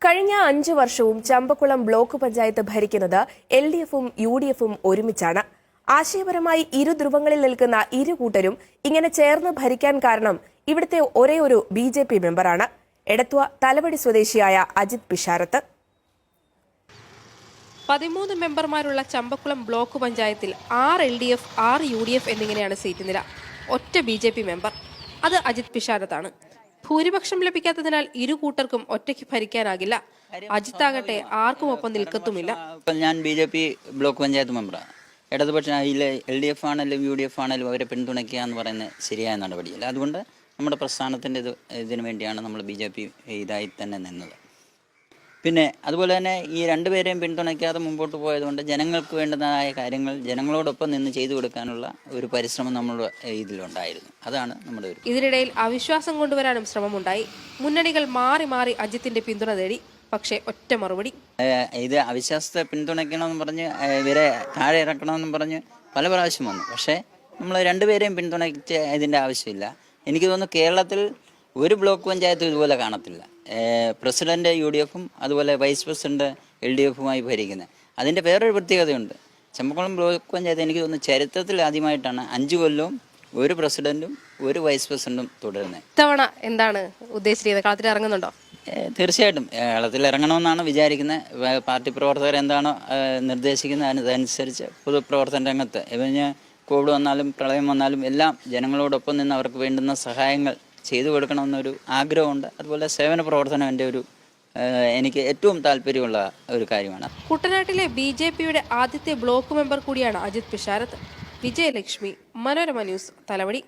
കഴിഞ്ഞ 5 വർഷവും ചമ്പക്കുളം ബ്ലോക്ക് പഞ്ചായത്ത് ഭരിക്കുന്നത് LDF-ഉം UDF-ഉം ഒരുമിച്ചാണ്. ആശയപരമായി ഇരു ധ്രുവങ്ങളിൽ നിൽക്കുന്ന ഇരു കൂട്ടരും ഇങ്ങനെ ചേർന്ന് ഭരിക്കാൻ കാരണം ഇവിടുത്തെ ഒരേയൊരു BJP മെമ്പറാണ്. എടത്വ തലവടി സ്വദേശിയായ അജിത് പിഷാരത്ത്. 13 മെമ്പർമാരുള്ള ചമ്പക്കുളം ബ്ലോക്ക് പഞ്ചായത്തിൽ 6 LDF, 6 UDF എന്നിങ്ങനെയാണ് സീറ്റ് നില. ഒറ്റ BJP മെമ്പർ, അത് അജിത് പിഷാരത്താണ്. ഭൂരിപക്ഷം ലഭിക്കാത്തതിനാൽ ഇരു കൂട്ടർക്കും ഒറ്റയ്ക്ക് ഭരിക്കാനാകില്ല. അജിത്താകട്ടെ ആർക്കും ഒപ്പം നിൽക്കത്തുമില്ല. ഞാൻ BJP ബ്ലോക്ക് പഞ്ചായത്ത് മെമ്പറാണ്. ഇടതുപക്ഷ LDF ആണെങ്കിലും UDF ആണെങ്കിലും അവരെ പിന്തുണയ്ക്കുക എന്ന് പറയുന്നത് ശരിയായ നടപടിയല്ല. അതുകൊണ്ട് നമ്മുടെ പ്രസ്ഥാനത്തിൻ്റെ ഇതിനു വേണ്ടിയാണ് നമ്മൾ BJP ഇതായി തന്നെ നിന്നത്. പിന്നെ അതുപോലെ തന്നെ ഈ രണ്ടുപേരെയും പിന്തുണയ്ക്കാതെ മുമ്പോട്ട് പോയതുകൊണ്ട് ജനങ്ങൾക്ക് വേണ്ടതായ കാര്യങ്ങൾ ജനങ്ങളോടൊപ്പം നിന്ന് ചെയ്തു കൊടുക്കാനുള്ള ഒരു പരിശ്രമം നമ്മുടെ ഇതിലുണ്ടായിരുന്നു. അതാണ് നമ്മുടെ ഒരു. ഇതിനിടയിൽ അവിശ്വാസം കൊണ്ടുവരാനും ശ്രമമുണ്ടായി. മുന്നണികൾ മാറി മാറി അജിത്തിന്റെ പിന്തുണ തേടി. പക്ഷേ ഒറ്റ മറുപടി. ഇത് അവിശ്വാസത്തെ പിന്തുണയ്ക്കണമെന്ന് പറഞ്ഞ് ഇവരെ താഴെ ഇറക്കണമെന്നും പറഞ്ഞ് പല പ്രാവശ്യം വന്നു. പക്ഷേ നമ്മൾ രണ്ടുപേരെയും പിന്തുണയ്ച്ച ഇതിൻ്റെ ആവശ്യമില്ല. എനിക്ക് തോന്നുന്നു കേരളത്തിൽ ഒരു ബ്ലോക്ക് പഞ്ചായത്തും ഇതുപോലെ കാണത്തില്ല. പ്രസിഡന്റ് UDF-ഉം അതുപോലെ വൈസ് പ്രസിഡന്റ് LDF-ഉമായി ഭരിക്കുന്നത്. അതിൻ്റെ വേറൊരു പ്രത്യേകതയുണ്ട്. ചമ്പക്കുളം ബ്ലോക്ക് പഞ്ചായത്ത് എനിക്ക് തോന്നുന്നു ചരിത്രത്തിൽ ആദ്യമായിട്ടാണ് 5 കൊല്ലവും ഒരു പ്രസിഡന്റും ഒരു വൈസ് പ്രസിഡന്റും തുടരുന്നത്. ഇത്തവണ എന്താണ് ഉദ്ദേശിച്ചിരിക്കുന്നത്? കളത്തിൽ ഇറങ്ങുന്നുണ്ടോ? തീർച്ചയായിട്ടും കളത്തിൽ ഇറങ്ങണമെന്നാണ് വിചാരിക്കുന്നത്. പാർട്ടി പ്രവർത്തകർ എന്താണോ നിർദ്ദേശിക്കുന്നത് അതനുസരിച്ച് പൊതുപ്രവർത്തന രംഗത്ത് ഇവന് കോവിഡ് വന്നാലും പ്രളയം വന്നാലും എല്ലാം ജനങ്ങളോടൊപ്പം നിന്ന് അവർക്ക് വേണ്ടുന്ന സഹായങ്ങൾ ചെയ്തു കൊടുക്കണമെന്നൊരു ആഗ്രഹമുണ്ട്. അതുപോലെ സേവന പ്രവർത്തനം എൻ്റെ എനിക്ക് ഏറ്റവും താല്പര്യമുള്ള ഒരു കാര്യമാണ്. കുട്ടനാട്ടിലെ BJP-യുടെ ആദ്യത്തെ ബ്ലോക്ക് മെമ്പർ കൂടിയാണ് അജിത് പിഷാരത്ത്. വിജയലക്ഷ്മി, മനോരമ ന്യൂസ്, തലവടി.